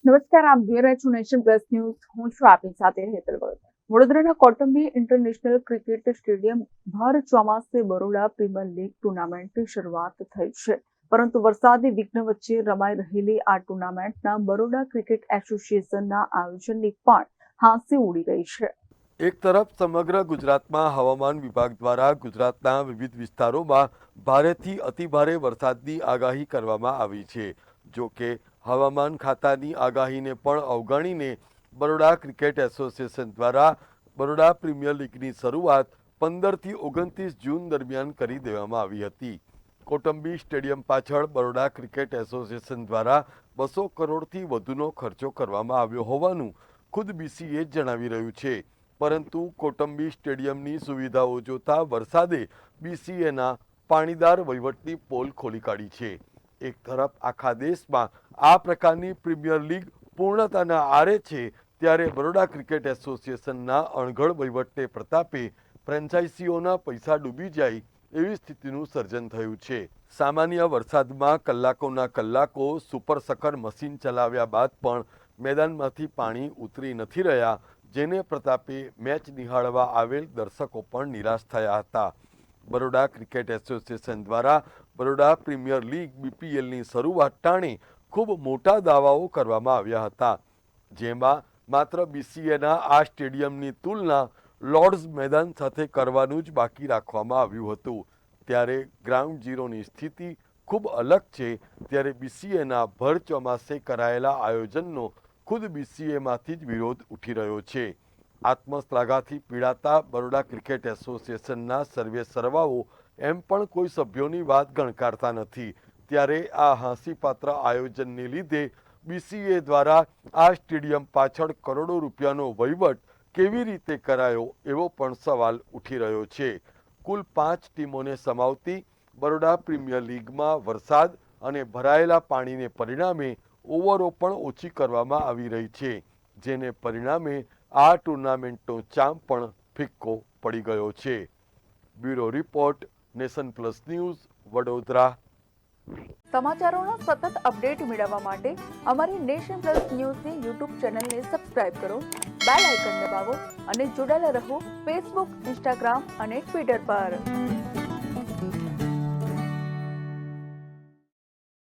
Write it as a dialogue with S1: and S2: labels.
S1: નમસ્કાર, આપ જોઈ રહ્યા છો નેશન પ્લસ ન્યૂઝ. હું છું આપની સાથે હેતલ ભગત. વડોદરાના કોટંબી ઇન્ટરનેશનલ ક્રિકેટ સ્ટેડિયમ ભર ચોમાસે બરોડા પ્રીમિયર લીગ ટુર્નામેન્ટની શરૂઆત થઈ છે, પરંતુ વરસાદી વિઘ્ન વચ્ચે રમાઈ રહેલી આ ટુર્નામેન્ટના બરોડા ક્રિકેટ એસોસિએશનના આયોજનની પણ હાંસી ઉડી રહી છે.
S2: એક તરફ સમગ્ર ગુજરાતમાં હવામાન વિભાગ દ્વારા ગુજરાતના વિવિધ વિસ્તારોમાં ભારેથી અતિભારે વરસાદની આગાહી કરવામાં આવી છે. જો કે હવામાન ખાતાની આગાહીને પણ અવગણીને બરોડા ક્રિકેટ એસોસિએશન દ્વારા બરોડા પ્રીમિયર લીગની શરૂઆત 15થી 29 જૂન દરમિયાન કરી દેવામાં આવી હતી. કોટંબી સ્ટેડિયમ પાછળ બરોડા ક્રિકેટ એસોસિએશન દ્વારા 200 કરોડથી વધુનો ખર્ચો કરવામાં આવ્યો હોવાનું ખુદ BCA જણાવી રહ્યું છે. પરંતુ કોટંબી સ્ટેડિયમની સુવિધાઓ જોતા વરસાદે BCAના પાણીદાર વહીવટની પોલ ખોલી કાઢી છે. એક તરફ આખા દેશમાં આ પ્રકારની પ્રીમિયર લીગ પૂર્ણતાના આરે છે, ત્યારે બરોડા ક્રિકેટ એસોસિએશનના અણઘડ વહીવટને પ્રતાપે ફ્રેન્ચાઇઝીઓના પૈસા ડૂબી જાય એવી સ્થિતિનું સર્જન થયું છે. સામાન્ય વરસાદમાં કલાકોના કલાકો સુપર સકર મશીન ચલાવ્યા બાદ પણ મેદાનમાંથી પાણી ઉતરી નથી રહ્યા, જેને પ્રતાપે મેચ નિહાળવા આવેલ દર્શકો પણ નિરાશ થયા હતા. બરોડા ક્રિકેટ એસોસિએશન દ્વારા બરોડા પ્રીમિયર લીગ BPLની શરૂઆત ટાણે ખૂબ મોટા દાવાઓ કરવામાં આવ્યા હતા, જેમાં માત્ર BCAના આ સ્ટેડિયમની તુલના લોર્ડ્સ મેદાન સાથે કરવાનું જ બાકી રાખવામાં આવ્યું હતું. ત્યારે ગ્રાઉન્ડ ઝીરોની સ્થિતિ ખૂબ અલગ છે. ત્યારે BCAના ભર ચોમાસે કરાયેલા આયોજનનો ખુદ BCAમાંથી જ વિરોધ ઉઠી રહ્યો છે. આત્મશ્લાઘાથી પીડાતા બરોડા ક્રિકેટ એસોસિએશનના સર્વે સર્વાઓ એમ પણ કોઈ સભ્યોની વાત ગણકારતા નથી. ત્યારે આ હાંસીપાત્ર આયોજનને લીધે BCA દ્વારા આ સ્ટેડિયમ પાછળ કરોડો રૂપિયાનો વહીવટ કેવી રીતે કરાયો એવો પણ સવાલ ઉઠી રહ્યો છે. કુલ 5 ટીમોને સમાવતી બરોડા પ્રીમિયર લીગમાં વરસાદ અને ભરાયેલા પાણીને પરિણામે ઓવરો પણ ઓછી કરવામાં આવી રહી છે, જેને પરિણામે આ ટુર્નામેન્ટનો ચામ પણ ફિક્કો પડી ગયો છે. Bureau report, nation plus news, Vadodara.
S1: સમાચારોના સતત અપડેટ મેળવવા માટે અમારી નેશન પ્લસ ન્યૂઝની યુટ્યુબ ચેનલને સબસ્ક્રાઇબ કરો, બેલ આઇકન દબાવો અને જોડાયેલા રહો ફેસબુક, ઇન્સ્ટાગ્રામ અને ટ્વિટર પર.